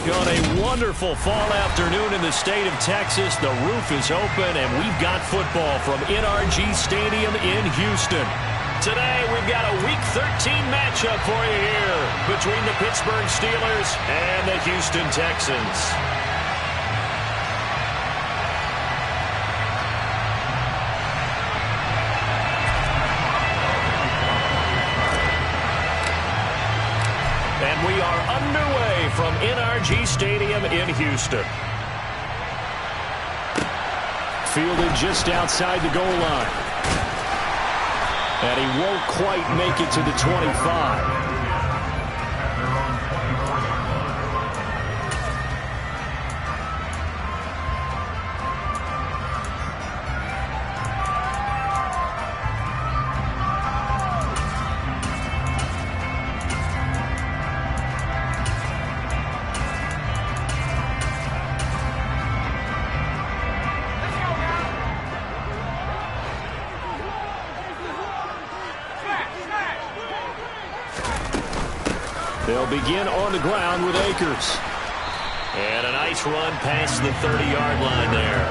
On a wonderful fall afternoon in the state of Texas, the roof is open, and we've got football from NRG Stadium in Houston. Today, we've got a Week 13 matchup for you here between the Pittsburgh Steelers and the Houston Texans. And we are underway from NRG Stadium in Houston. Fielded just outside the goal line. And he won't quite make it to the 25. They'll begin on the ground with Akers. And a nice run past the 30-yard line there.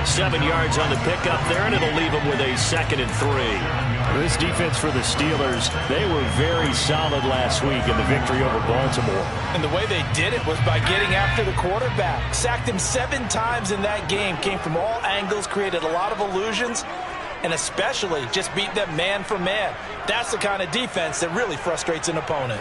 7 yards on the pickup there, and it'll leave them with a 2nd and 3. This defense for the Steelers, they were very solid last week in the victory over Baltimore. And the way they did it was by getting after the quarterback. Sacked him 7 times in that game. Came from all angles, created a lot of illusions, and especially just beat them man for man. That's the kind of defense that really frustrates an opponent.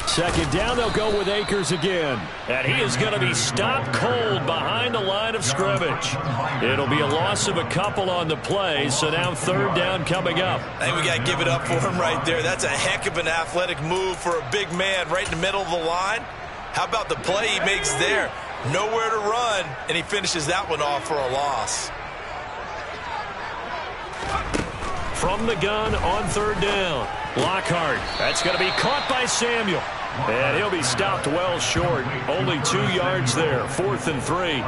Second down, they'll go with Akers again. And he is going to be stopped cold behind the line of scrimmage. It'll be a loss of a couple on the play, so now 3rd down coming up. I think we got to give it up for him right there. That's a heck of an athletic move for a big man right in the middle of the line. How about the play he makes there? Nowhere to run, and he finishes that one off for a loss. From the gun on 3rd down. Lockhart. That's going to be caught by Samuel. And he'll be stopped well short. Only 2 yards there. 4th and 3.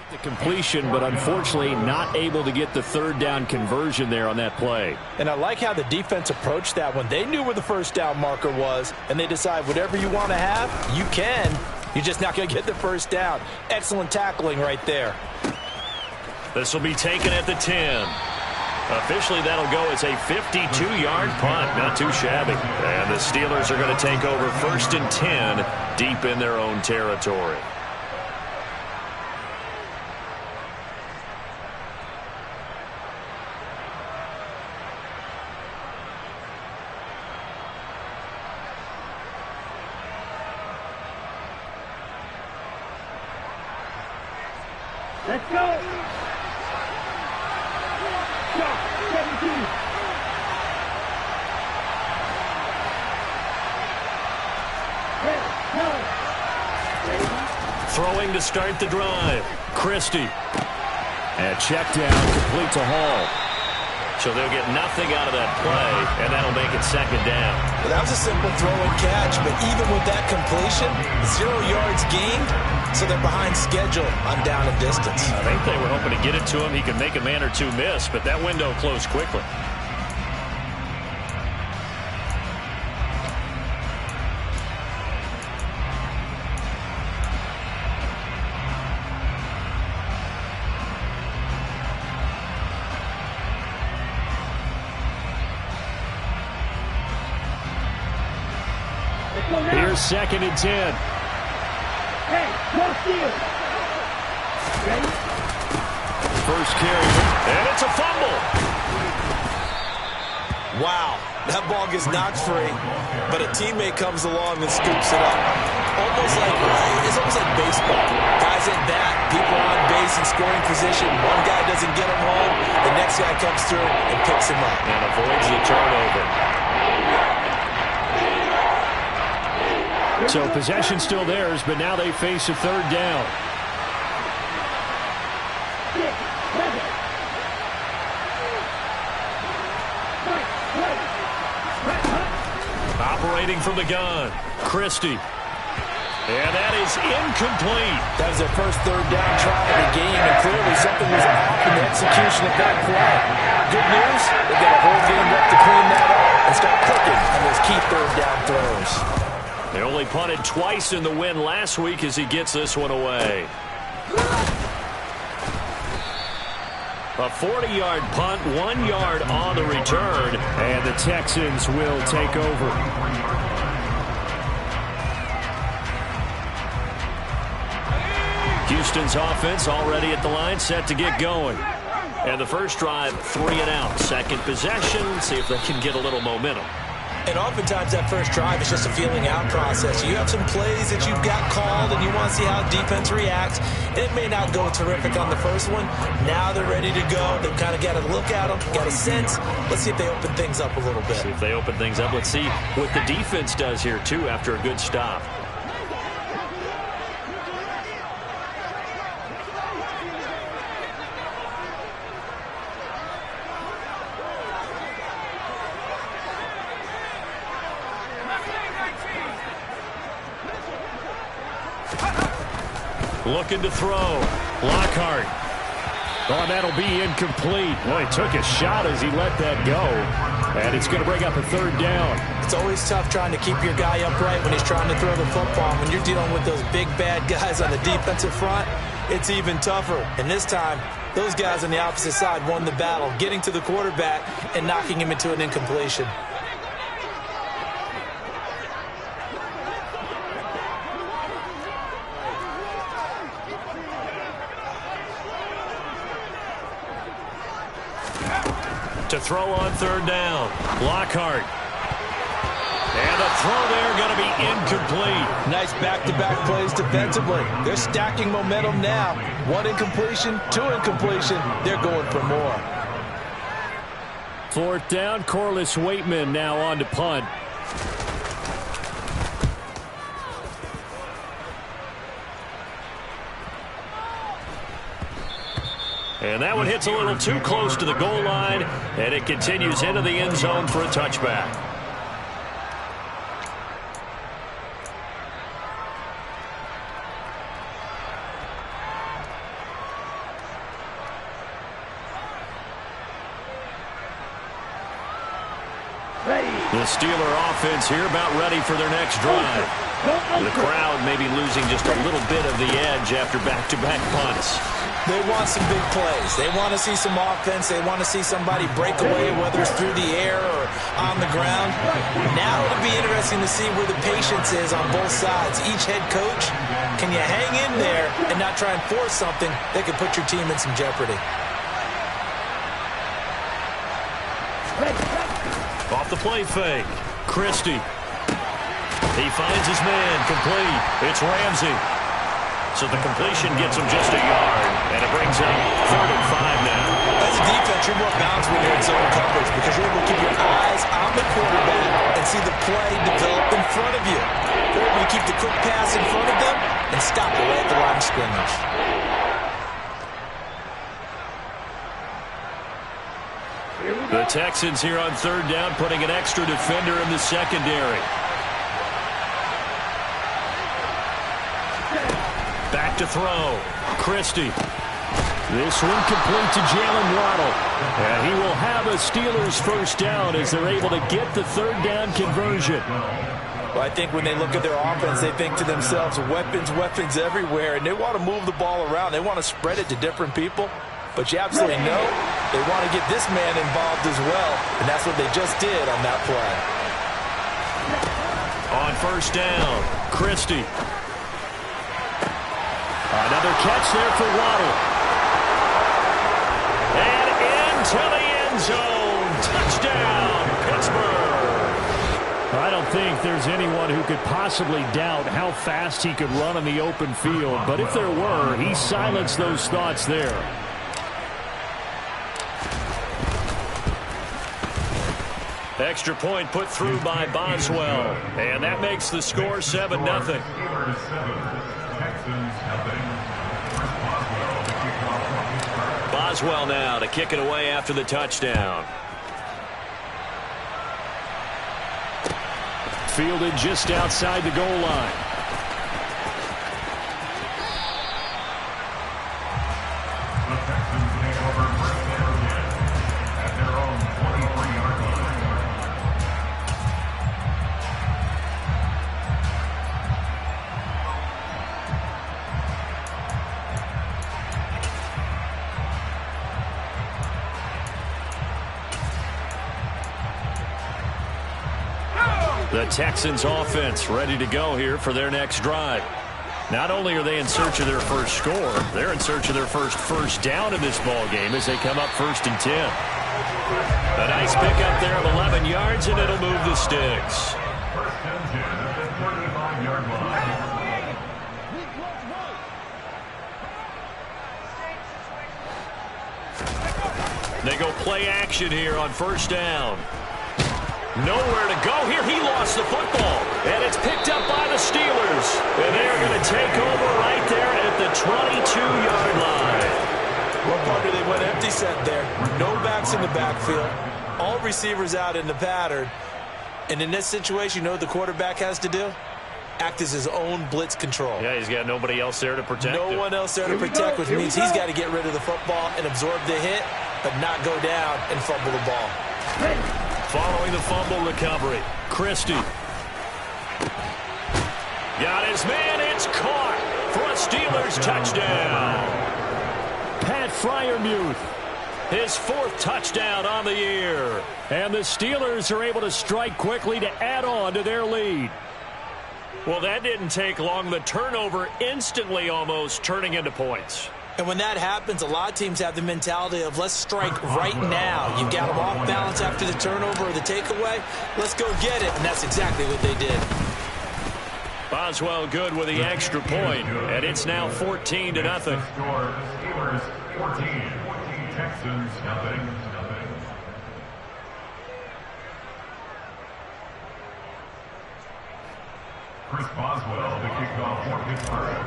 The completion, but unfortunately not able to get the 3rd down conversion there on that play. And I like how the defense approached that one. They knew where the 1st down marker was, and they decide whatever you want to have, you can. You're just not going to get the 1st down. Excellent tackling right there. This will be taken at the 10. Officially, that'll go as a 52-yard punt. Not too shabby. And the Steelers are going to take over 1st and 10 deep in their own territory. Let's go. Throwing to start the drive. Christie. And check down, complete to Hall. So they'll get nothing out of that play, and that'll make it second down. Well, that was a simple throw and catch, but even with that completion, 0 yards gained, so they're behind schedule on down and distance. I think they were hoping to get it to him. He could make a man or two miss, but that window closed quickly. Here's 2nd and 10. Hey, no steal. Ready? First carry, and it's a fumble. Wow, that ball gets knocked free, but a teammate comes along and scoops it up. It's almost like baseball. Guys at bat, people on base in scoring position. One guy doesn't get him home, the next guy comes through and picks him up. And avoids the turnover. So possession still theirs, but now they face a 3rd down. Operating from the gun, Christie. And that is incomplete. That was their first 3rd down try of the game, and clearly something was off in the execution of that play. Good news, they've got a whole game left to clean that up and start cooking on those key 3rd down throws. They only punted twice in the win last week as he gets this one away. A 40-yard punt, 1 yard on the return, and the Texans will take over. Houston's offense already at the line, set to get going. And the first drive, 3 and out. Second possession, see if they can get a little momentum. And oftentimes that first drive is just a feeling out process. You have some plays that you've got called and you want to see how defense reacts. And it may not go terrific on the first one. Now they're ready to go. They've kind of got to look at them, got a sense. Let's see if they open things up a little bit. See if they open things up. Let's see what the defense does here, too, after a good stop. Looking to throw. Lockhart. Oh, that'll be incomplete. Well, he took a shot as he let that go. And it's going to bring up a 3rd down. It's always tough trying to keep your guy upright when he's trying to throw the football. When you're dealing with those big, bad guys on the defensive front, it's even tougher. And this time, those guys on the opposite side won the battle, getting to the quarterback and knocking him into an incompletion. To throw on 3rd down. Lockhart. And the throw there going to be incomplete. Nice back-to-back plays defensively. They're stacking momentum now. 1 incompletion, 2 incompletion. They're going for more. 4th down. Corliss Waitman now on to punt. And that one hits a little too close to the goal line, and it continues into the end zone for a touchback. The Steeler offense here about ready for their next drive. The crowd maybe losing just a little bit of the edge after back-to-back punts. They want some big plays. They want to see some offense. They want to see somebody break away, whether it's through the air or on the ground. Now it'll be interesting to see where the patience is on both sides. Each head coach, can you hang in there and not try and force something that could put your team in some jeopardy? Off the play fake. Christie. He finds his man. Complete. It's Ramsey. So the completion gets him just a yard, and it brings up 3rd and 5 now. As a defense, you're more balanced when you're in zone coverage because you're able to keep your eyes on the quarterback and see the play develop in front of you. You're able to keep the quick pass in front of them and stop it right at the line of scrimmage. The Texans here on third down, putting an extra defender in the secondary. Back to throw. Christie. This one complete to Jalen Waddle. And he will have a Steelers first down as they're able to get the third down conversion. Well, I think when they look at their offense, they think to themselves, weapons, weapons everywhere, and they want to move the ball around. They want to spread it to different people. But you absolutely know they want to get this man involved as well, and that's what they just did on that play. On first down, Christie. Another catch there for Waddle. And into the end zone. Touchdown, Pittsburgh. I don't think there's anyone who could possibly doubt how fast he could run in the open field. But if there were, he silenced those thoughts there. Extra point put through by Boswell. And that makes the score 7-0. Boswell now to kick it away after the touchdown. Fielded just outside the goal line. The Texans offense ready to go here for their next drive. Not only are they in search of their first score, they're in search of their first down in this ball game as they come up 1st and 10. A nice pickup there of 11 yards, and it'll move the sticks. They go play action here on first down. Nowhere to go here. He lost the football. And it's picked up by the Steelers. And they are going to take over right there at the 22-yard line. Well, partner, they went empty set there. No backs in the backfield. All receivers out in the pattern. And in this situation, you know what the quarterback has to do? Act as his own blitz control. Yeah, he's got nobody else there to protect him. No one else there to protect, which means he's got to get rid of the football and absorb the hit, but not go down and fumble the ball. Following the fumble recovery, Christie. Got his man, it's caught for a Steelers touchdown. Pat Freiermuth, his 4th touchdown on the year. And the Steelers are able to strike quickly to add on to their lead. Well, that didn't take long. The turnover instantly almost turning into points. And when that happens, a lot of teams have the mentality of let's strike right now. You've got them off balance after the turnover or the takeaway. Let's go get it. And that's exactly what they did. Boswell good with the extra point, and it's now 14-0. Steelers 14, Texans nothing. Chris Boswell, the kickoff for Pittsburgh.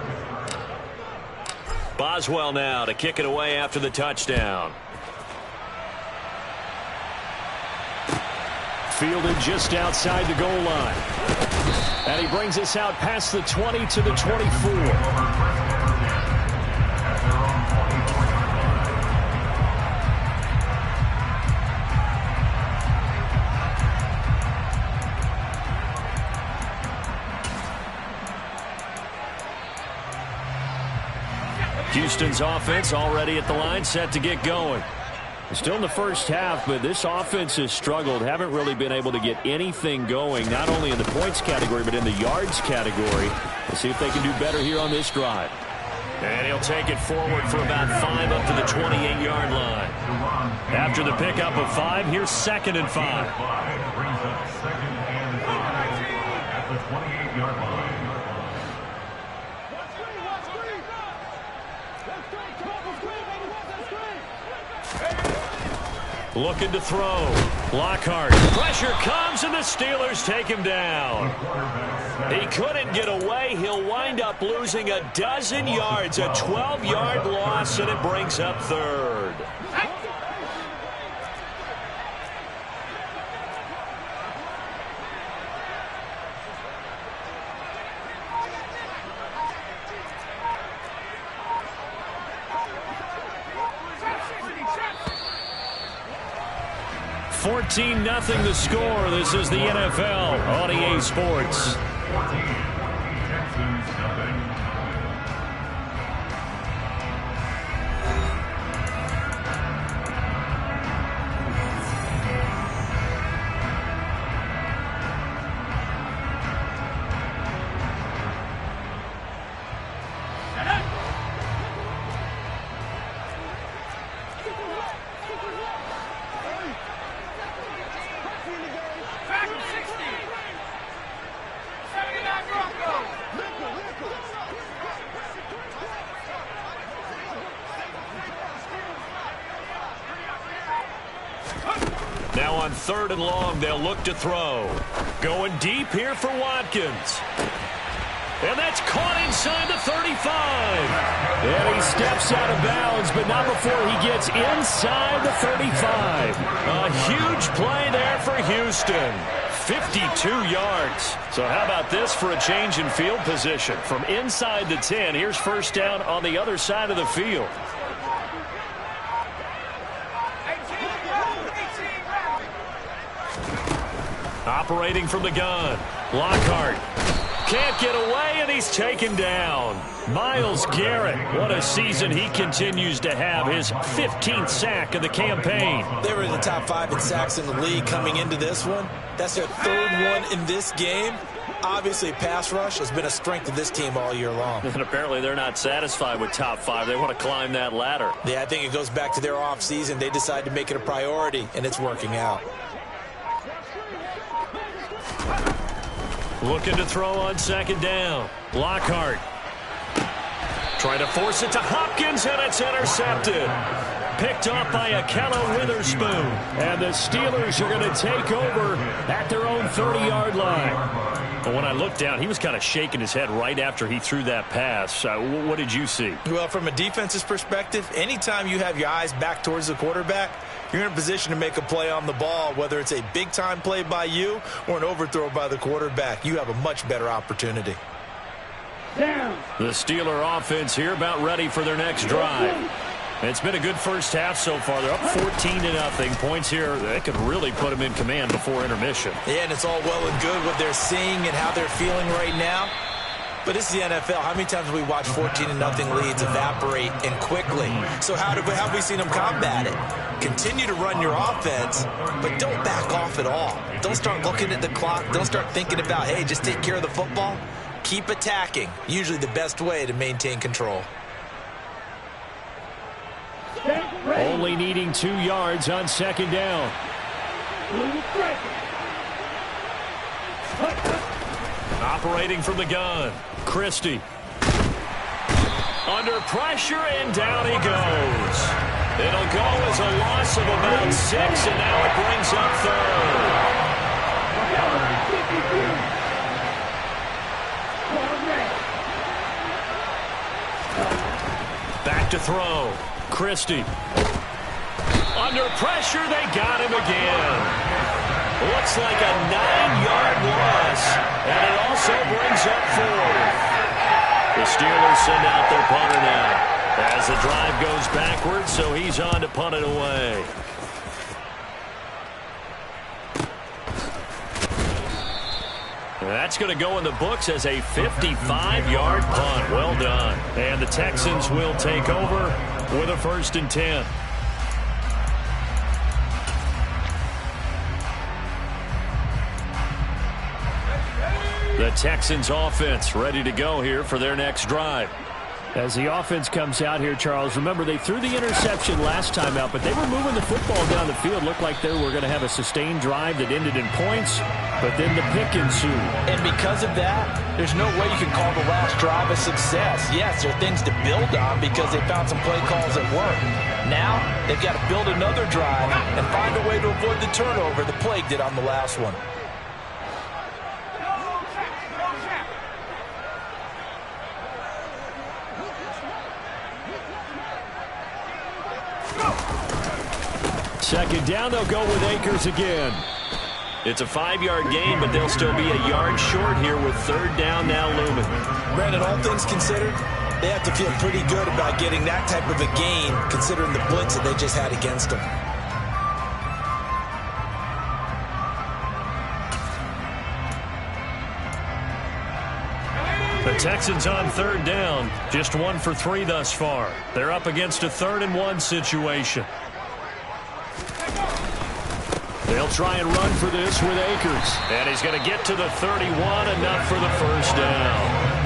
Boswell now to kick it away after the touchdown. Fielded just outside the goal line. And he brings us out past the 20 to the 24. Houston's offense already at the line, set to get going. Still in the first half, but this offense has struggled. Haven't really been able to get anything going, not only in the points category, but in the yards category. Let's see if they can do better here on this drive. And he'll take it forward for about 5 up to the 28-yard line. After the pickup of 5, here's 2nd and 5. Brings up 2nd and 5 at the 28-yard line. Looking to throw. Lockhart. Pressure comes, and the Steelers take him down. He couldn't get away. He'll wind up losing a dozen yards, a 12-yard loss, and it brings up third. $14-0 the score. This is the NFL on EA Sports. Texans nothing. Now on 3rd and long, they'll look to throw. Going deep here for Watkins. And that's caught inside the 35. And he steps out of bounds, but not before he gets inside the 35. A huge play there for Houston. 52 yards. So how about this for a change in field position? From inside the 10, here's first down on the other side of the field. Operating from the gun. Lockhart can't get away, and he's taken down. Myles Garrett, what a season he continues to have. His 15th sack of the campaign. They were in the top 5 in sacks in the league coming into this one. That's their 3rd one in this game. Obviously, pass rush has been a strength of this team all year long. And apparently they're not satisfied with top 5. They want to climb that ladder. Yeah, I think it goes back to their offseason. They decided to make it a priority, and it's working out. Looking to throw on 2nd down. Lockhart trying to force it to Hopkins, and it's intercepted. Picked off by Akella Witherspoon. And the Steelers are going to take over at their own 30-yard line. But when I looked down, he was kind of shaking his head right after he threw that pass. What did you see? Well, from a defense's perspective, anytime you have your eyes back towards the quarterback, you're in a position to make a play on the ball, whether it's a big-time play by you or an overthrow by the quarterback. You have a much better opportunity. Down. The Steeler offense here about ready for their next drive. It's been a good first half so far. They're up 14-0. Points here, they could really put them in command before intermission. Yeah, and it's all well and good what they're seeing and how they're feeling right now. But this is the NFL. How many times have we watched 14-0 leads evaporate and quickly? So how have we seen them combat it? Continue to run your offense, but don't back off at all. Don't start looking at the clock. Don't start thinking about, hey, just take care of the football. Keep attacking. Usually the best way to maintain control. Only needing 2 yards on 2nd down. Operating from the gun. Christie. Under pressure, and down he goes. It'll go as a loss of about 6, and now it brings up 3rd. Back to throw. Christie. Under pressure, they got him again. Looks like a 9-yard loss, and it also brings up 4th. The Steelers send out their punter now as the drive goes backwards, so he's on to punt it away. That's going to go in the books as a 55-yard punt. Well done. And the Texans will take over with a 1st and 10. The Texans offense ready to go here for their next drive. As the offense comes out here, Charles, remember they threw the interception last time out, but they were moving the football down the field. Looked like they were going to have a sustained drive that ended in points, but then the pick ensued. And because of that, there's no way you can call the last drive a success. Yes, there are things to build on because they found some play calls that work. Now, they've got to build another drive and find a way to avoid the turnover the Plague did on the last one. Second down, they'll go with Akers again. It's a 5-yard gain, but they'll still be a yard short here with third down now looming. Brandon, all things considered, they have to feel pretty good about getting that type of a gain, considering the blitz that they just had against them. The Texans on third down, just 1 for 3 thus far. They're up against a 3rd-and-1 situation. They'll try and run for this with Akers. And he's going to get to the 31, enough for the first down.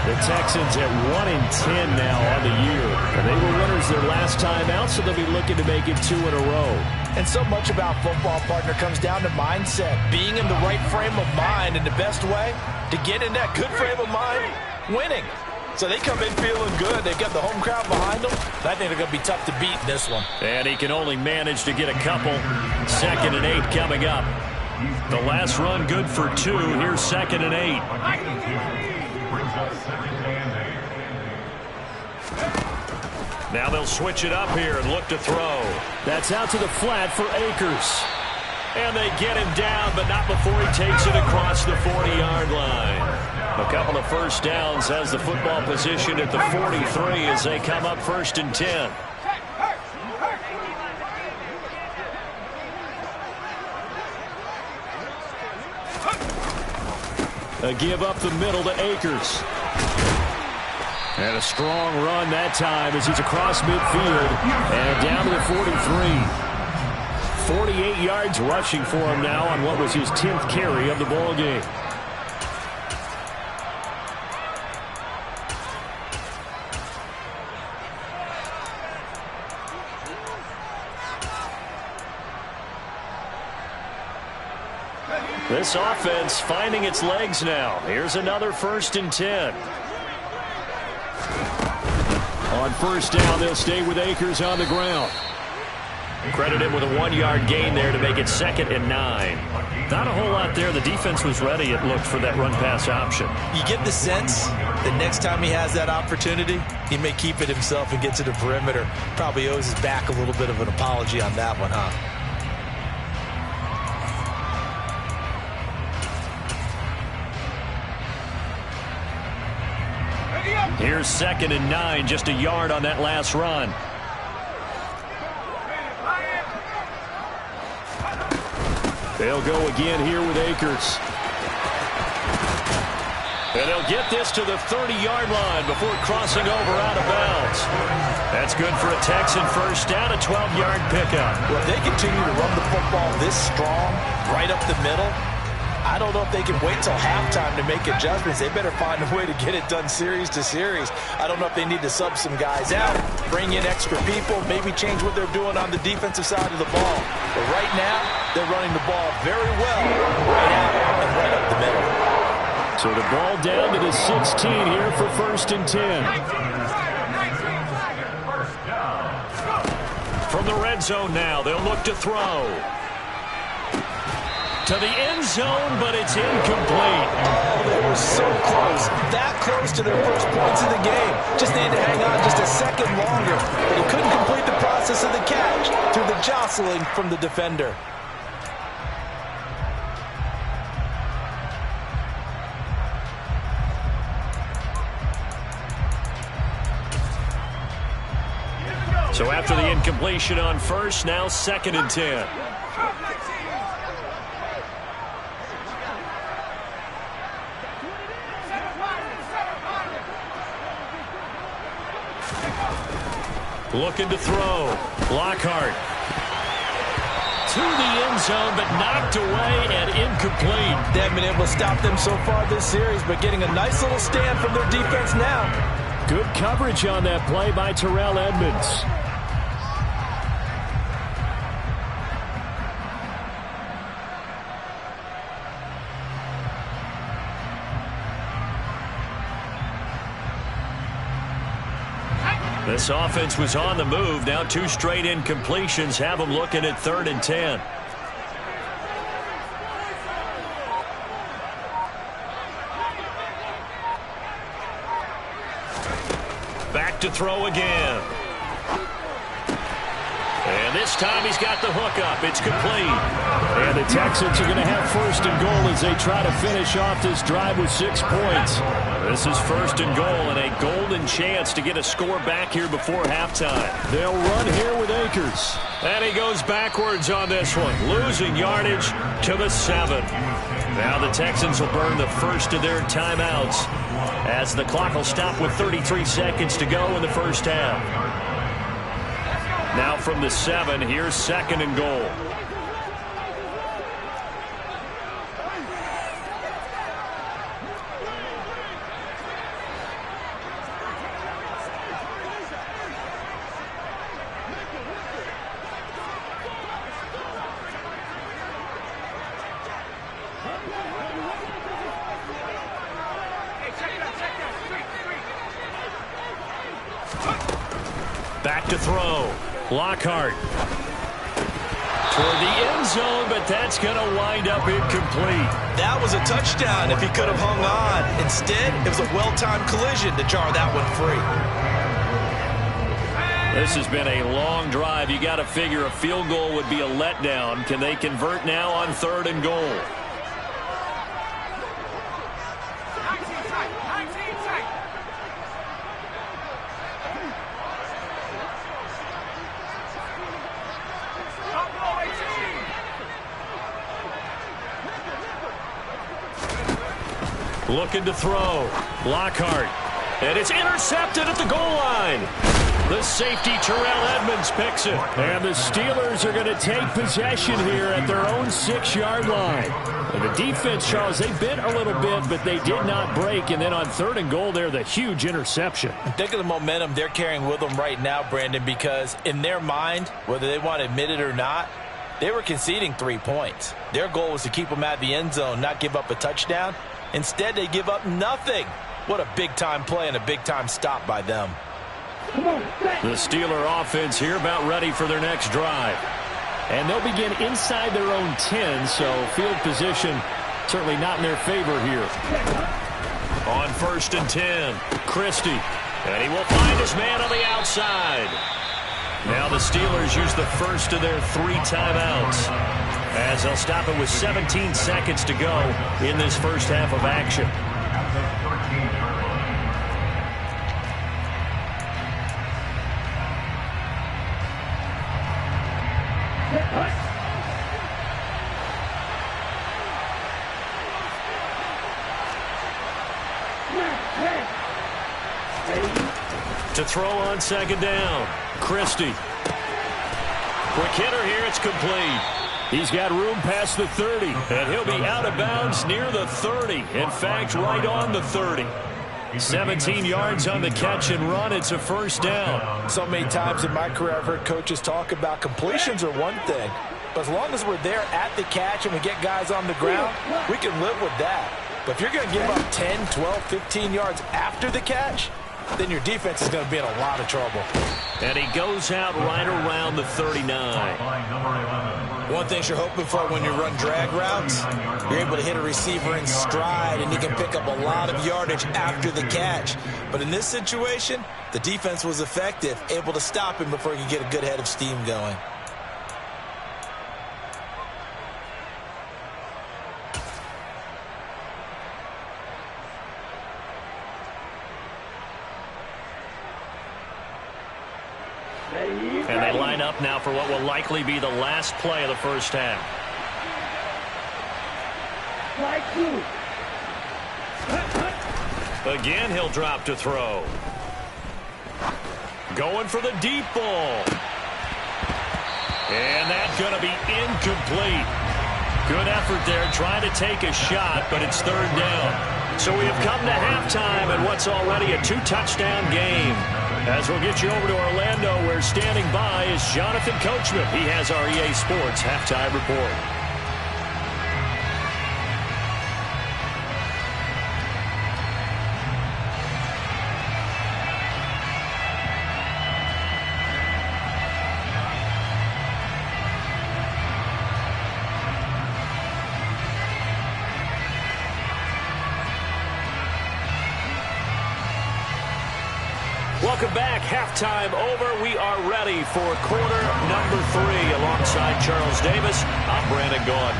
The Texans at 1-10 now on the year. And they were winners their last time out, so they'll be looking to make it 2 in a row. And so much about football, partner, comes down to mindset. Being in the right frame of mind, and the best way to get in that good frame of mind, winning. So they come in feeling good. They've got the home crowd behind them. I think they're going to be tough to beat in this one. And he can only manage to get a couple. 2nd and 8 coming up. The last run good for 2. Here's 2nd and 8. Brings up 2nd and 8. Now they'll switch it up here and look to throw. That's out to the flat for Akers. And they get him down, but not before he takes it across the 40-yard line. A couple of first downs has the football position at the 43 as they come up 1st and 10. A give up the middle to Akers. And a strong run that time as he's across midfield and down to the 43. 48 yards rushing for him now on what was his 10th carry of the ball game. This offense finding its legs now. Here's another 1st and 10. On first down, they'll stay with Akers on the ground. Credit him with a 1-yard gain there to make it 2nd and 9. Not a whole lot there. The defense was ready, it looked, for that run-pass option. You get the sense that next time he has that opportunity, he may keep it himself and get to the perimeter. Probably owes his back a little bit of an apology on that one, huh? Here's 2nd and 9, just a yard on that last run. They'll go again here with Akers. And they'll get this to the 30-yard line before crossing over out of bounds. That's good for a Texan first down, a 12-yard pickup. Well, if they continue to run the football this strong, right up the middle, I don't know if they can wait till halftime to make adjustments. They better find a way to get it done series to series. I don't know if they need to sub some guys out, bring in extra people, maybe change what they're doing on the defensive side of the ball. But right now, they're running the ball very well, right out and right up the middle. So the ball down to the 16 here for 1st and 10. From the red zone now, they'll look to throw. To the end zone, but it's incomplete. Oh, they were so close. That close to their first points of the game. Just needed to hang on just a second longer. But he couldn't complete the process of the catch through the jostling from the defender. So after the incompletion on first, now 2nd and 10. Looking to throw. Lockhart. To the end zone, but knocked away and incomplete. They haven't been able to stop them so far this series, but getting a nice little stand from their defense now. Good coverage on that play by Terrell Edmonds. This offense was on the move. Now 2 straight incompletions have them looking at 3rd and 10. Back to throw again. And this time he's got the hook up. It's complete. And the Texans are going to have 1st and goal as they try to finish off this drive with 6 points. This is 1st and goal and a golden chance to get a score back here before halftime. They'll run here with Akers. And he goes backwards on this one, losing yardage to the 7. Now the Texans will burn the first of their timeouts as the clock will stop with 33 seconds to go in the first half. Now from the 7, here's 2nd and goal. Back to throw. Lockhart toward the end zone, but that's going to wind up incomplete. That was a touchdown if he could have hung on. Instead, it was a well-timed collision to jar that one free. This has been a long drive. You got to figure a field goal would be a letdown. Can they convert now on 3rd and goal? Looking to throw. Lockhart. And it's intercepted at the goal line. The safety, Terrell Edmonds, picks it. And the Steelers are going to take possession here at their own 6-yard line. And the defense, Charles, they bent a little bit, but they did not break. And then on 3rd and goal there, the huge interception. Think of the momentum they're carrying with them right now, Brandon, because in their mind, whether they want to admit it or not, they were conceding 3 points. Their goal was to keep them at the end zone, not give up a touchdown. Instead, they give up nothing. What a big-time play and a big-time stop by them. The Steeler offense here about ready for their next drive. And they'll begin inside their own 10, so field position certainly not in their favor here. On 1st and 10, Christie. And he will find his man on the outside. Now the Steelers use the first of their 3 timeouts, as they'll stop it with 17 seconds to go in this first half of action. To throw on 2nd down, Christie. Quick hitter here, it's complete. He's got room past the 30, and he'll be out of bounds near the 30. In fact, right on the 30. 17 yards on the catch and run. It's a first down. So many times in my career I've heard coaches talk about completions are one thing, but as long as we're there at the catch and we get guys on the ground, we can live with that. But if you're going to give up 10, 12, 15 yards after the catch, then your defense is going to be in a lot of trouble. And he goes out right around the 39. One thing you're hoping for when you run drag routes, you're able to hit a receiver in stride, and you can pick up a lot of yardage after the catch. But in this situation, the defense was effective, able to stop him before he could get a good head of steam going. And they line up now for what will likely be the last play of the first half. Again, he'll drop to throw. Going for the deep ball. And that's going to be incomplete. Good effort there, trying to take a shot, but it's 3rd down. So we have come to halftime in what's already a 2-touchdown game. As we'll get you over to Orlando, where standing by is Jonathan Coachman. He has our EA Sports halftime report. Welcome back. Halftime over. We are ready for quarter number 3. Alongside Charles Davis, I'm Brandon Gaudin.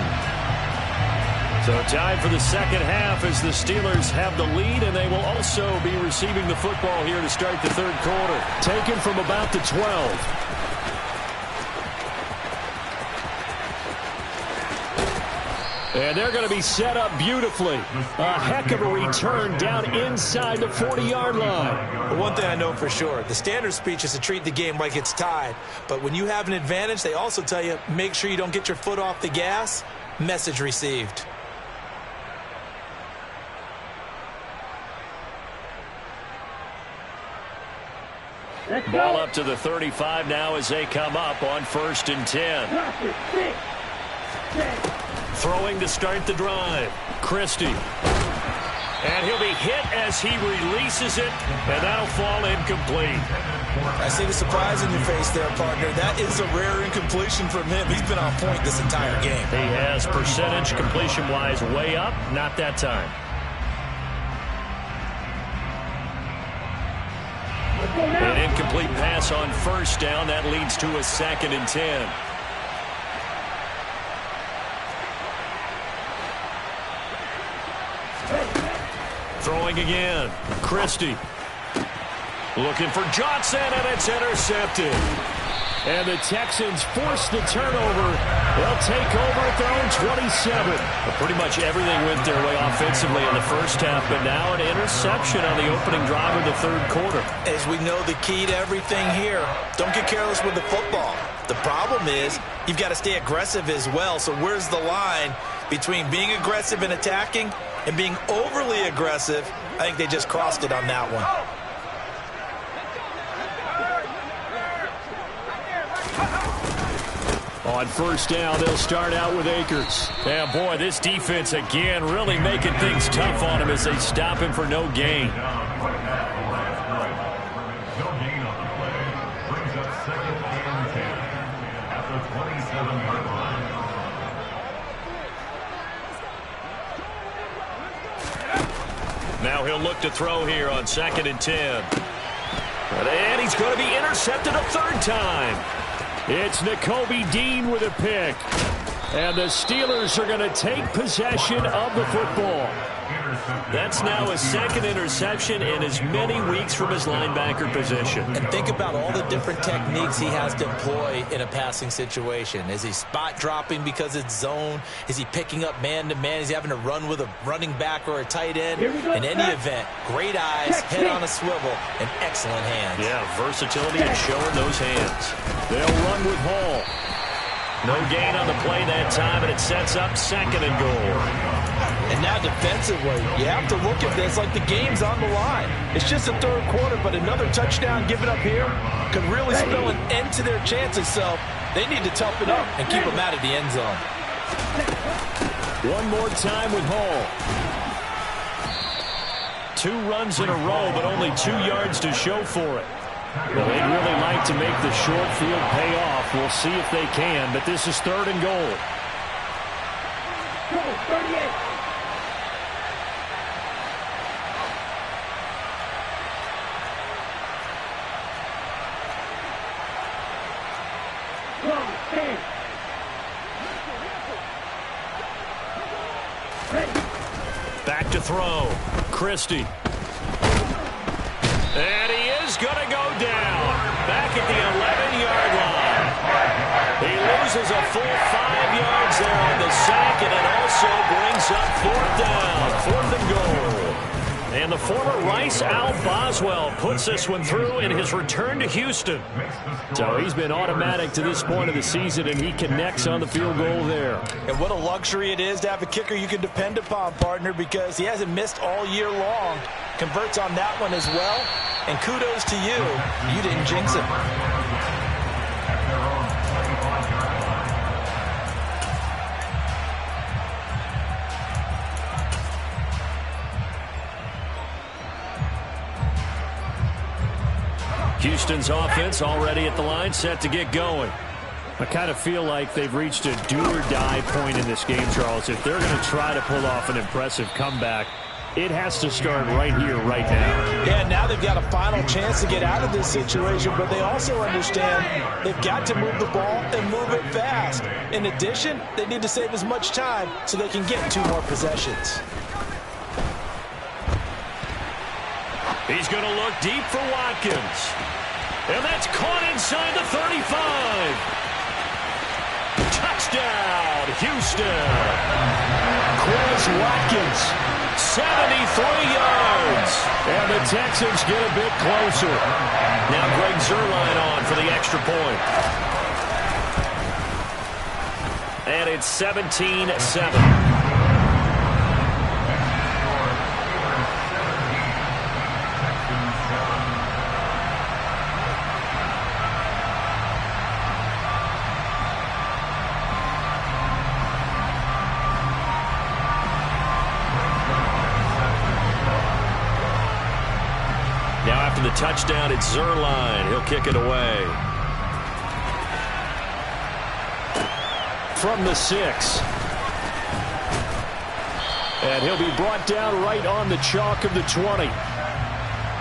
So time for the second half as the Steelers have the lead, and they will also be receiving the football here to start the third quarter. Taken from about the 12. And they're going to be set up beautifully. A heck of a return down inside the 40-yard line. Well, one thing I know for sure, the standard speech is to treat the game like it's tied. But when you have an advantage, they also tell you, make sure you don't get your foot off the gas. Message received. Ball up to the 35 now as they come up on 1st and 10. Throwing to start the drive. Christie. And he'll be hit as he releases it, and that'll fall incomplete. I see the surprise in your face there, partner. That is a rare incompletion from him. He's been on point this entire game. He has percentage completion-wise way up, not that time. An incomplete pass on 1st down. That leads to a 2nd and 10. Throwing again. Christie. Looking for Johnson, and it's intercepted. And the Texans force the turnover. They'll take over at their own 27. Well, pretty much everything went their way offensively in the first half, but now an interception on the opening drive of the third quarter. As we know, the key to everything here, don't get careless with the football. The problem is you've got to stay aggressive as well. So where's the line between being aggressive and attacking and being overly aggressive? I think they just crossed it on that one. On 1st down, they'll start out with Akers. And boy, this defense again really making things tough on him as they stop him for no gain. No gain on the play. Brings up 2nd and 10 at the 27-yard line. Now he'll look to throw here on 2nd and 10. And he's going to be intercepted a 3rd time. It's Nakobe Dean with a pick. And the Steelers are going to take possession of the football. That's now his 2nd interception in as many weeks from his linebacker position. And think about all the different techniques he has to employ in a passing situation. Is he spot dropping because it's zone? Is he picking up man-to-man? Is he having to run with a running back or a tight end? In any event, great eyes, head on a swivel, and excellent hands. Yeah, versatility and showing those hands. They'll run with Hall. No gain on the play that time, and it sets up 2nd and goal. And now defensively, you have to look at this like the game's on the line. It's just the third quarter, but another touchdown given up here could really spell an end to their chances. So they need to toughen up and keep them out of the end zone. One more time with Hall. 2 runs in a row, but only 2 yards to show for it. Well, they'd really like to make the short field pay off. We'll see if they can, but this is 3rd and goal. Back to throw. Christie. And he is going to go down. Back at the 11-yard line. He loses a full 5 yards there on the sack, and it also brings up 4th down. 4th and goal. And the former Rice Al Boswell puts this one through in his return to Houston. So he's been automatic to this point of the season, and he connects on the field goal there. And what a luxury it is to have a kicker you can depend upon, partner, because he hasn't missed all year long. Converts on that one as well. And kudos to you. You didn't jinx it. Houston's offense already at the line, set to get going. I kind of feel like they've reached a do-or-die point in this game, Charles. If they're going to try to pull off an impressive comeback, It has to start right here, right now. Yeah, now they've got a final chance to get out of this situation, but they also understand they've got to move the ball and move it fast. In addition, they need to save as much time so they can get 2 more possessions. He's going to look deep for Watkins. And that's caught inside the 35. Touchdown, Houston. Chris Watkins, 73 yards. And the Texans get a bit closer. Now Greg Zuerlein on for the extra point. And it's 17-7. The touchdown, it's Zuerlein. He'll kick it away. From the 6. And he'll be brought down right on the chalk of the 20.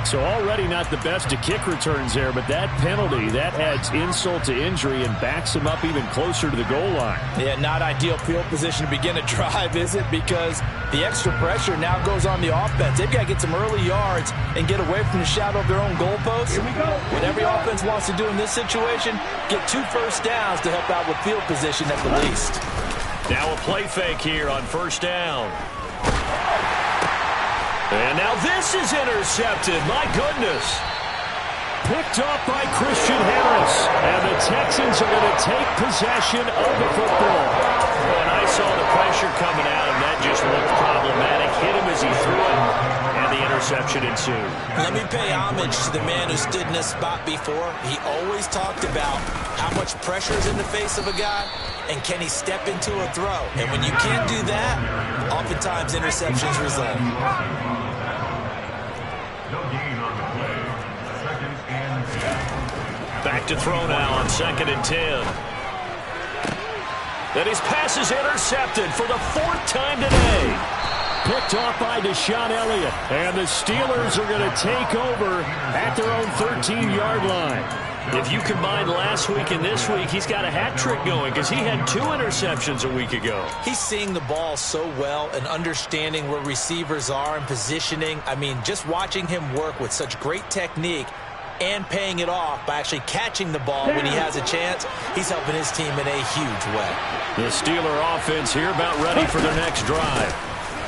So already not the best of kick returns there, but that penalty, that adds insult to injury and backs him up even closer to the goal line. Yeah, not ideal field position to begin a drive, is it? Because the extra pressure now goes on the offense. They've got to get some early yards and get away from the shadow of their own goalposts. What every offense wants to do in this situation, get 2 first downs to help out with field position at the least. Now a play fake here on first down. And now this is intercepted. My goodness. Picked off by Christian Harris. And the Texans are going to take possession of the football. When I saw the pressure coming at him, that just looked problematic. Hit him as he threw it, and the interception ensued. Let me pay homage to the man who stood in this spot before. He always talked about how much pressure is in the face of a guy, and can he step into a throw. And when you can't do that, oftentimes interceptions result. No gain on the play. 2nd and 10. Back to throw now on 2nd and 10. And his pass is intercepted for the 4th time today. Picked off by Deshaun Elliott. And the Steelers are going to take over at their own 13-yard line. If you combine last week and this week, he's got a hat trick going because he had 2 interceptions a week ago. He's seeing the ball so well and understanding where receivers are and positioning. I mean, just watching him work with such great technique and paying it off by actually catching the ball when he has a chance, he's helping his team in a huge way. The Steeler offense here about ready for their next drive.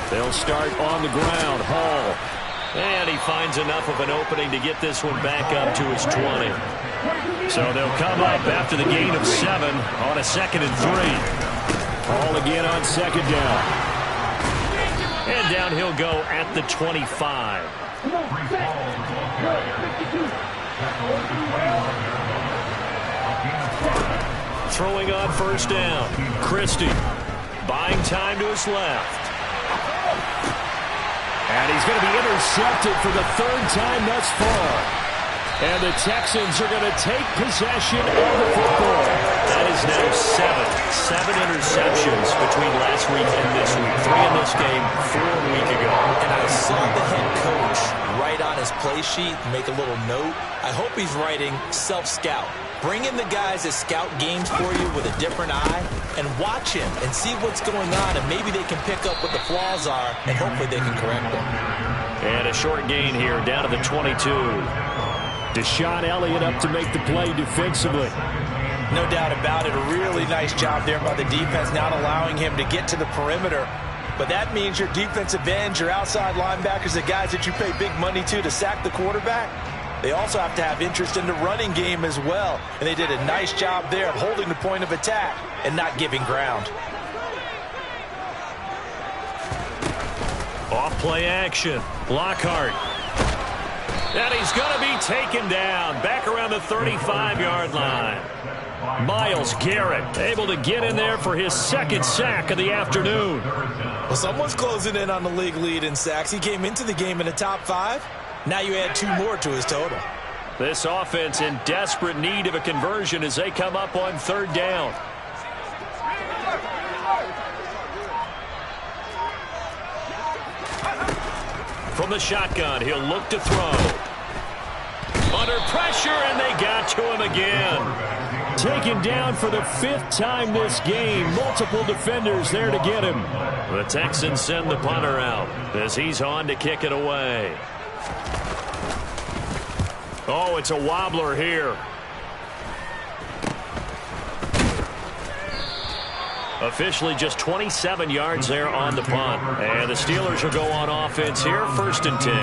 They'll start on the ground. Hall. And he finds enough of an opening to get this one back up to his 20. So they'll come up after the gain of 7 on a 2nd and 3. Hall again on 2nd down. And down he'll go at the 25. Throwing on first down. Christie buying time to his left. And he's going to be intercepted for the 3rd time thus far. And the Texans are going to take possession of the football. That is now 7 interceptions between last week and this week. 3 in this game, 4 a week ago. And I saw the head coach write on his play sheet, make a little note. I hope he's writing self-scout. Bring in the guys that scout games for you with a different eye and watch him and see what's going on, and maybe they can pick up what the flaws are, and hopefully they can correct them. And a short gain here down to the 22. Deshaun Elliott up to make the play defensively. No doubt about it. A really nice job there by the defense, not allowing him to get to the perimeter. But that means your defensive ends, your outside linebackers, the guys that you pay big money to sack the quarterback, they also have to have interest in the running game as well. And they did a nice job there of holding the point of attack and not giving ground. Off play action. Lockhart. And he's going to be taken down back around the 35-yard line. Myles Garrett able to get in there for his 2nd sack of the afternoon. Well, someone's closing in on the league lead in sacks. He came into the game in the top 5. Now you add 2 more to his total. This offense in desperate need of a conversion as they come up on 3rd down. from the shotgun. He'll look to throw. Under pressure, and they got to him again. Taken down for the 5th time this game. Multiple defenders there to get him. The Texans send the punter out as he's on to kick it away. Oh, it's a wobbler here. Officially just 27 yards there on the punt. And the Steelers will go on offense here, 1st and 10.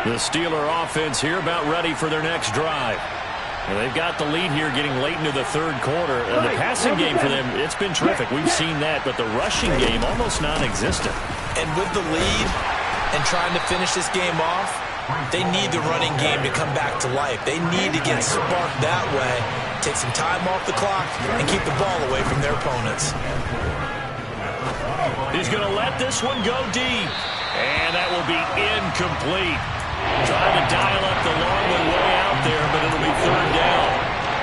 The Steeler offense here about ready for their next drive. And they've got the lead here getting late into the 3rd quarter. And the passing game for them, it's been terrific. We've seen that, but the rushing game almost non-existent. And with the lead and trying to finish this game off, they need the running game to come back to life. They need to get sparked that way, take some time off the clock, and keep the ball away from their opponents. He's going to let this one go deep. And that will be incomplete. Trying to dial up the long one way out there, but it'll be 3rd down.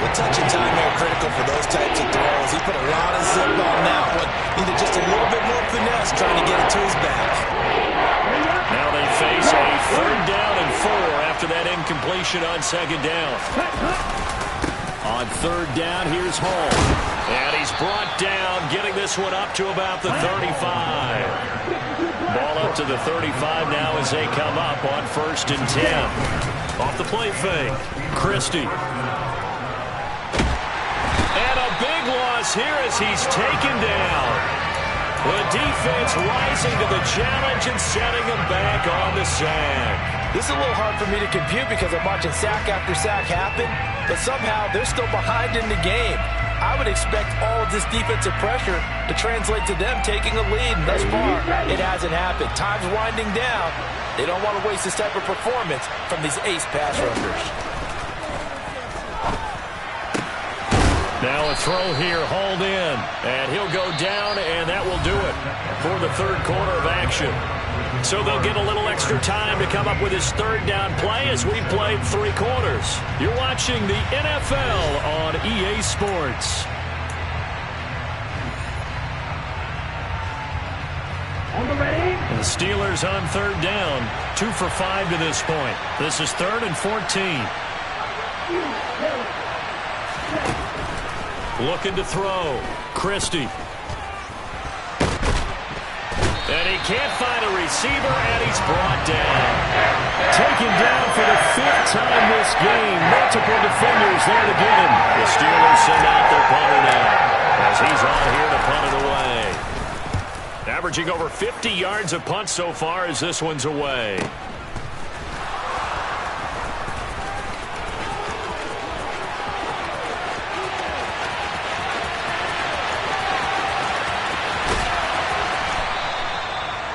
The touch and time are critical for those types of throws. He put a lot of zip on that one. Needed just a little bit more finesse trying to get it to his back. Now they face a 3rd down and 4 after that incompletion on 2nd down. On 3rd down, here's Hall. And he's brought down, getting this one up to about the 35. Ball up to the 35 now as they come up on 1st and 10. Off the play fake, Christie. And a big loss here as he's taken down. The defense rising to the challenge and setting him back on the sack. This is a little hard for me to compute because I'm watching sack after sack happen, but somehow they're still behind in the game. I would expect all of this defensive pressure to translate to them taking a lead, and thus far, it hasn't happened. Time's winding down. They don't want to waste this type of performance from these ace pass rushers. Now a throw here, hauled in, and he'll go down, and that will do it for the 3rd quarter of action. So they'll get a little extra time to come up with his 3rd down play as we've played 3 quarters. You're watching the NFL on EA Sports. On the ready. The Steelers on 3rd down, 2 for 5 to this point. This is 3rd and 14. Looking to throw, Christie. And he can't find a receiver, and he's brought down. Taken down for the 5th time this game. Multiple defenders there to get him. The Steelers send out their punter now as he's on here to punt it away. Averaging over 50 yards of punt so far as this one's away.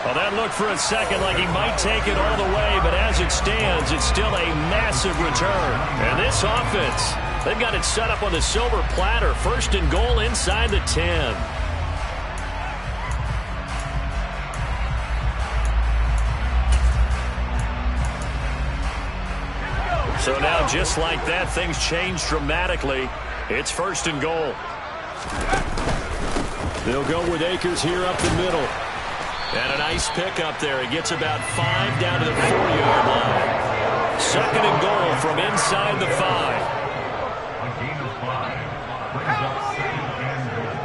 Well, that looked for a second like he might take it all the way, but as it stands, it's still a massive return. And this offense, they've got it set up on the silver platter. 1st and goal inside the 10. So now, just like that, things change dramatically. It's 1st and goal. They'll go with Akers here up the middle. And a nice pick up there. He gets about 5 down to the 4-yard line. 2nd and goal from inside the 5. A gain of 5 brings up 2nd and goal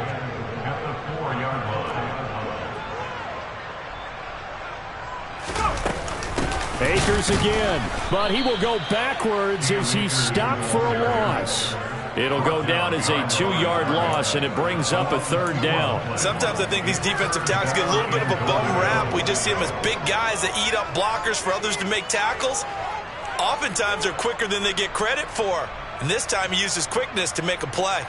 at the 4-yard line. Akers again, but he will go backwards as he stopped for a loss. It'll go down as a 2-yard loss, and it brings up a 3rd down. Sometimes I think these defensive tackles get a little bit of a bum rap. We just see them as big guys that eat up blockers for others to make tackles. Oftentimes they're quicker than they get credit for. And this time he uses quickness to make a play.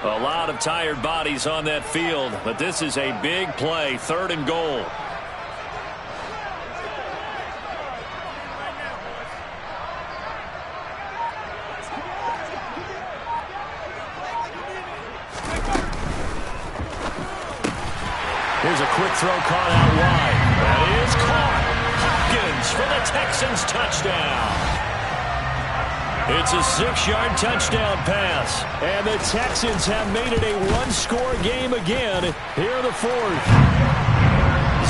A lot of tired bodies on that field, but this is a big play, 3rd and goal. Here's a quick throw caught out wide. That is caught. Hopkins for the Texans touchdown. It's a 6-yard touchdown pass. And the Texans have made it a one-score game again here in the fourth.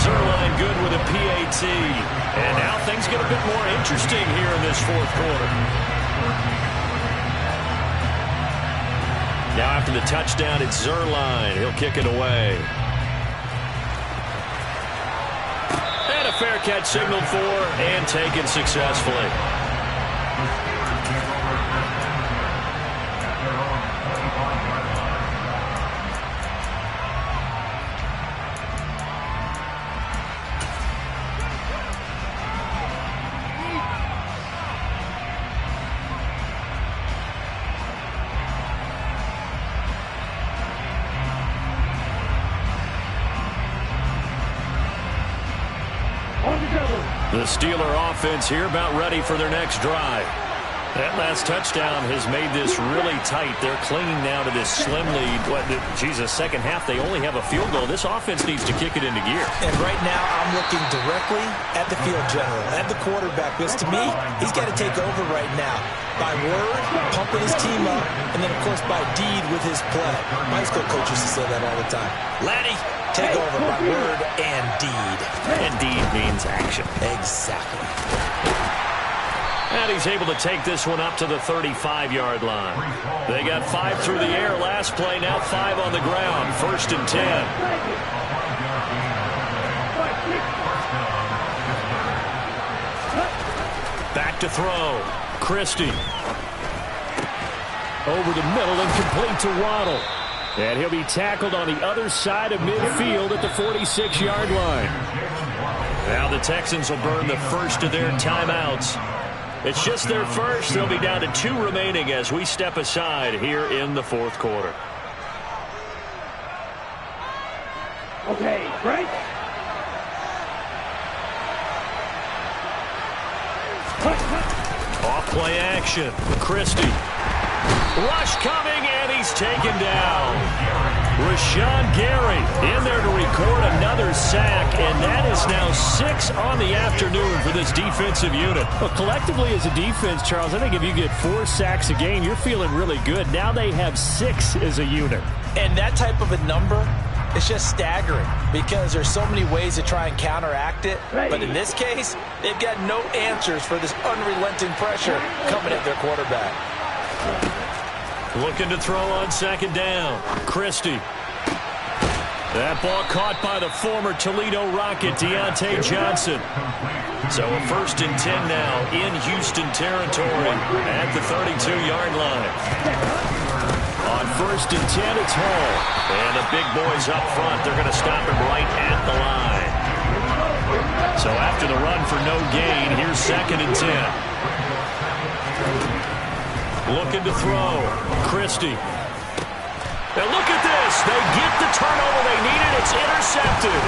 Zerline good with a PAT. And now things get a bit more interesting here in this fourth quarter. Now after the touchdown, it's Zerline. He'll kick it away. And a fair catch signaled for and taken successfully. The Steeler offense here about ready for their next drive. That last touchdown has made this really tight. They're clinging now to this slim lead. Second half, they only have a field goal. This offense needs to kick it into gear. And right now, I'm looking directly at the field general, at the quarterback. Because to me, he's got to take over right now. By word, pumping his team up, and then, of course, by deed with his play. My high school coach used to say that all the time. Laddie, take over by word and deed. And deed means action. Exactly. And he's able to take this one up to the 35-yard line. They got 5 through the air last play, now 5 on the ground. 1st and 10. Back to throw. Christie. Over the middle and complete to Waddle. And he'll be tackled on the other side of midfield at the 46-yard line. Now the Texans will burn the first of their timeouts. It's just their first. They'll be down to 2 remaining as we step aside here in the fourth quarter. Okay, break. Off play action. Christie. Rush coming, and he's taken down. Rashawn Gary in there to record another sack, and that is now 6 on the afternoon for this defensive unit. Well, collectively as a defense, Charles, I think if you get 4 sacks a game, you're feeling really good. Now they have 6 as a unit. And that type of a number, it's just staggering because there's so many ways to try and counteract it. But in this case, they've got no answers for this unrelenting pressure coming at their quarterback. Looking to throw on 2nd down. Christie. That ball caught by the former Toledo Rocket, Deontay Johnson. So a 1st and 10 now in Houston territory at the 32-yard line. On 1st and 10, it's Hall. And the big boys up front, they're going to stop him right at the line. So after the run for no gain, here's 2nd and 10. Looking to throw. Christie. Now look at this. They get the turnover they needed. It's intercepted.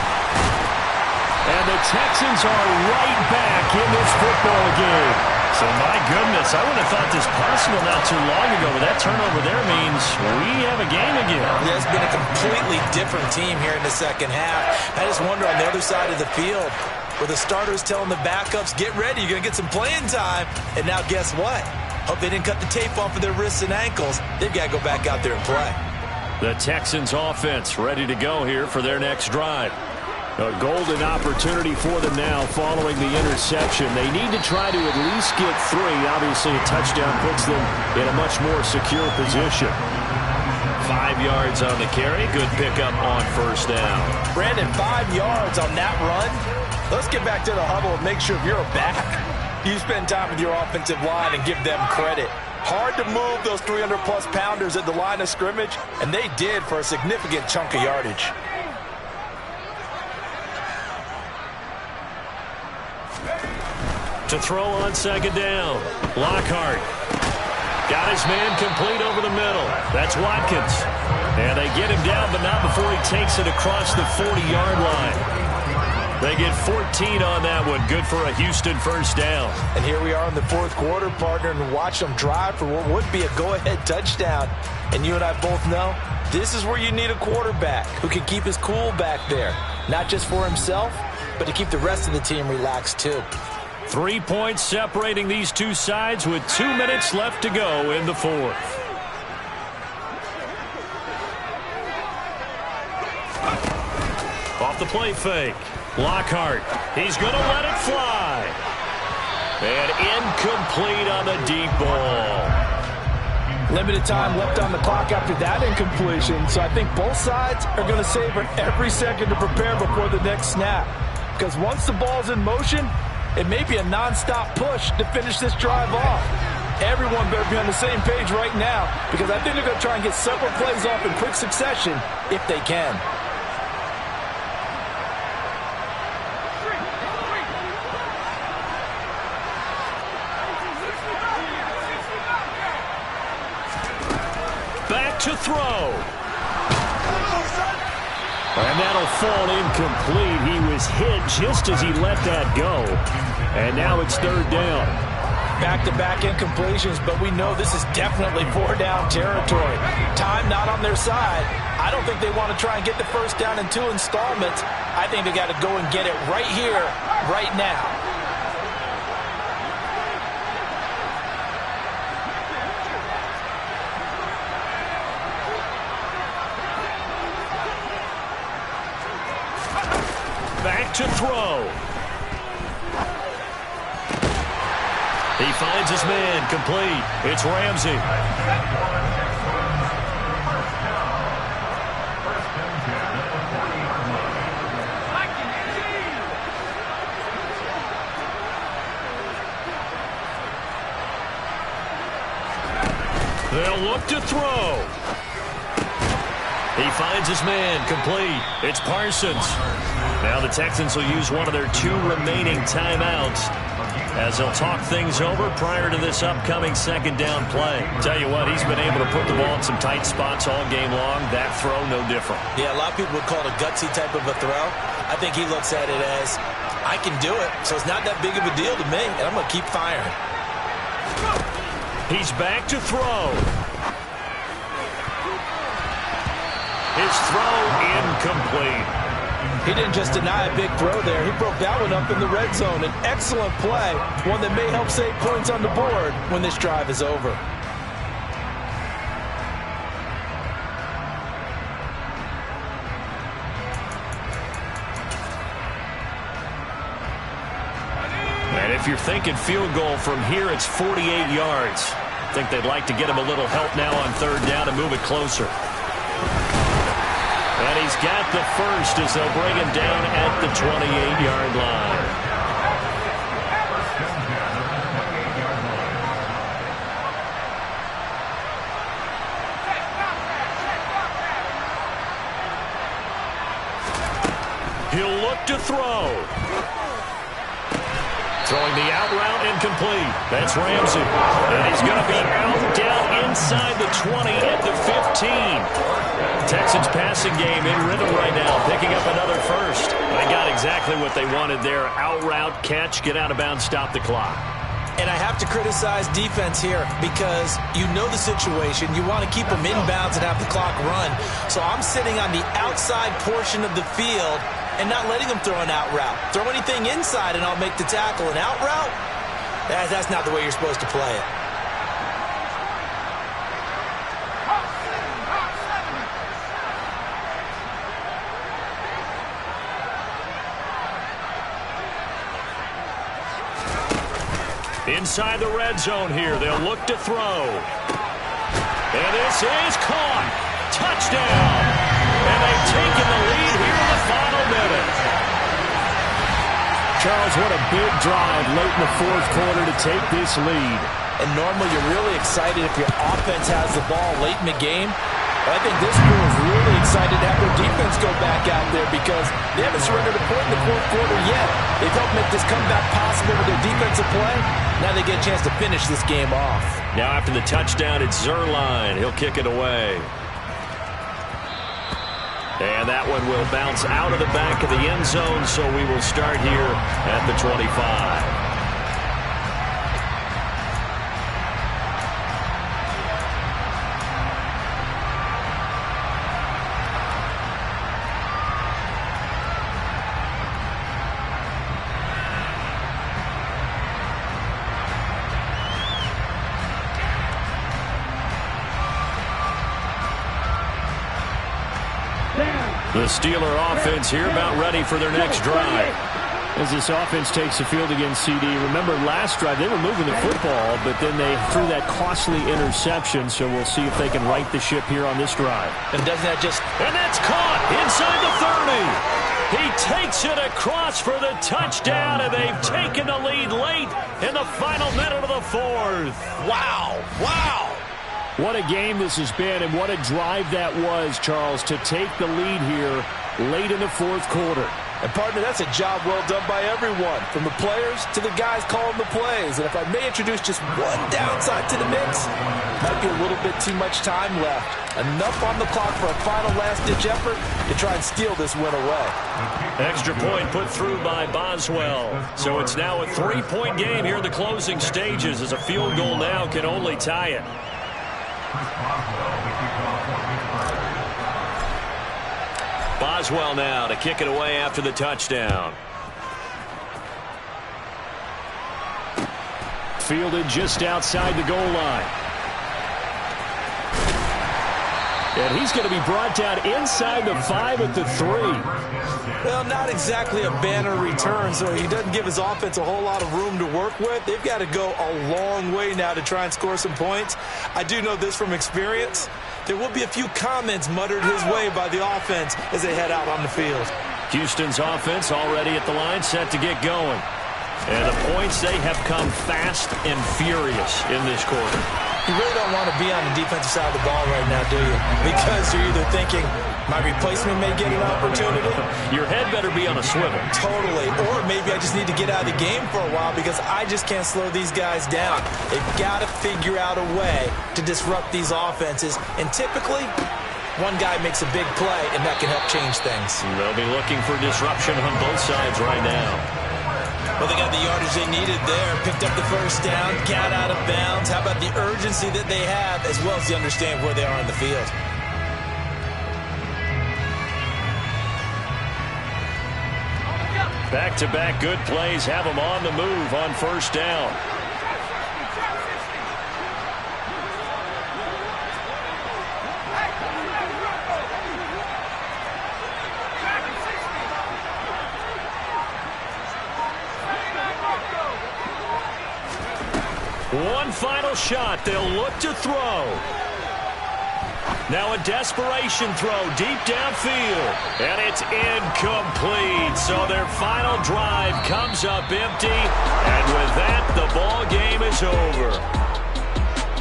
And the Texans are right back in this football game. So my goodness, I wouldn't have thought this possible not too long ago, but that turnover there means we have a game again. There's been a completely different team here in the second half. I just wonder on the other side of the field where the starters telling the backups, get ready, you're going to get some playing time. And now guess what? Hope they didn't cut the tape off of their wrists and ankles. They've got to go back out there and play. The Texans offense ready to go here for their next drive. A golden opportunity for them now following the interception. They need to try to at least get 3. Obviously, a touchdown puts them in a much more secure position. 5 yards on the carry. Good pickup on 1st down. Brandon, 5 yards on that run. Let's get back to the huddle and make sure if you're a back, you spend time with your offensive line and give them credit. Hard to move those 300-plus pounders at the line of scrimmage, and they did for a significant chunk of yardage. To throw on 2nd down. Lockhart. Got his man complete over the middle. That's Watkins. And they get him down, but not before he takes it across the 40-yard line. They get 14 on that one. Good for a Houston 1st down. And here we are in the fourth quarter, partner, and watch them drive for what would be a go-ahead touchdown. And you and I both know this is where you need a quarterback who can keep his cool back there. not just for himself, but to keep the rest of the team relaxed too. 3 points separating these two sides with 2 minutes left to go in the fourth. Off the play fake. Lockhart. He's going to let it fly. And incomplete on the deep ball. Limited time left on the clock after that incompletion, so I think both sides are going to savor every second to prepare before the next snap. Because once the ball's in motion, it may be a non-stop push to finish this drive off. Everyone better be on the same page right now, because I think they're going to try and get several plays off in quick succession if they can. Back to throw. And that'll fall incomplete. He was hit just as he let that go. And now it's third down. Back-to-back incompletions, but we know this is definitely four-down territory. Time not on their side. I don't think they want to try and get the first down in 2 installments. I think they got to go and get it right here, right now. Back to throw. He finds his man, complete. It's Ramsey. They'll look to throw. He finds his man, complete. It's Parsons. Now the Texans will use one of their 2 remaining timeouts as they'll talk things over prior to this upcoming second down play. Tell you what, he's been able to put the ball in some tight spots all game long. That throw, no different. Yeah, a lot of people would call it a gutsy type of a throw. I think he looks at it as, I can do it, so it's not that big of a deal to me, and I'm going to keep firing. He's back to throw. His throw incomplete. He didn't just deny a big throw there. He broke that one up in the red zone. An excellent play, one that may help save points on the board when this drive is over. And if you're thinking field goal from here, it's 48 yards. I think they'd like to get him a little help now on third down and move it closer. And he's got the first as they'll bring him down at the 28-yard line. He'll look to throw. Throwing the out route incomplete. That's Ramsey. And he's going to be out down inside the 20 at the 15. Texans passing game in rhythm right now, picking up another first. They got exactly what they wanted there. Out route, catch, get out of bounds, stop the clock. And I have to criticize defense here because you know the situation. You want to keep them inbounds and have the clock run. So I'm sitting on the outside portion of the field and not letting them throw an out route. Throw anything inside and I'll make the tackle. An out route? That's not the way you're supposed to play it. Inside the red zone here, they'll look to throw. And this is caught. Touchdown. And they've taken the lead here in the final minute. Charles, what a big drive late in the fourth quarter to take this lead. And normally you're really excited if your offense has the ball late in the game. But I think this crew is really excited to have their defense go back out there because they haven't surrendered a point in the fourth quarter yet. They've helped make this comeback possible with their defensive play. Now they get a chance to finish this game off. Now after the touchdown, it's Zerline. He'll kick it away. And that one will bounce out of the back of the end zone, so we will start here at the 25. The Steeler offense here about ready for their next drive. As this offense takes the field against CD, remember last drive they were moving the football, but then they threw that costly interception, so we'll see if they can right the ship here on this drive. And doesn't that just... And that's caught inside the 30. He takes it across for the touchdown, and they've taken the lead late in the final minute of the fourth. Wow. Wow. What a game this has been, and what a drive that was, Charles, to take the lead here late in the fourth quarter. And, partner, that's a job well done by everyone, from the players to the guys calling the plays. And if I may introduce just one downside to the mix, might be a little bit too much time left. Enough on the clock for a final last-ditch effort to try and steal this win away. Extra point put through by Boswell. So it's now a 3-point game here in the closing stages, as a field goal now can only tie it. Boswell now to kick it away after the touchdown. Fielded just outside the goal line. And he's going to be brought down inside the 5 at the 3. Well, not exactly a banner return, so he doesn't give his offense a whole lot of room to work with. They've got to go a long way now to try and score some points. I do know this from experience. There will be a few comments muttered his way by the offense as they head out on the field. Houston's offense already at the line, set to get going. And the points, they have come fast and furious in this quarter. You really don't want to be on the defensive side of the ball right now, do you? Because you're either thinking, my replacement may get an opportunity. Your head better be on a swivel. Totally. Or maybe I just need to get out of the game for a while because I just can't slow these guys down. They've got to figure out a way to disrupt these offenses. And typically, one guy makes a big play, and that can help change things. They'll be looking for disruption on both sides right now. Well, they got the yardage they needed there. Picked up the first down, got out of bounds. How about the urgency that they have, as well as they understand where they are in the field? Back-to-back good plays have them on the move on first down. One final shot. They'll look to throw. Now a desperation throw deep downfield. And it's incomplete. So their final drive comes up empty. And with that, the ball game is over.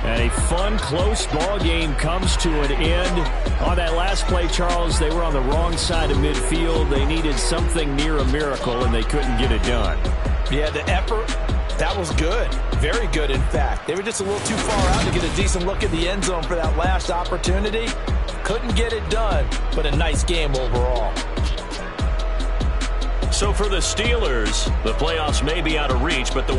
And a fun, close ball game comes to an end. On that last play, Charles, they were on the wrong side of midfield. They needed something near a miracle, and they couldn't get it done. Yeah, the effort, that was good. Very good, in fact. They were just a little too far out to get a decent look at the end zone for that last opportunity. Couldn't get it done, but a nice game overall. So for the Steelers, the playoffs may be out of reach, but the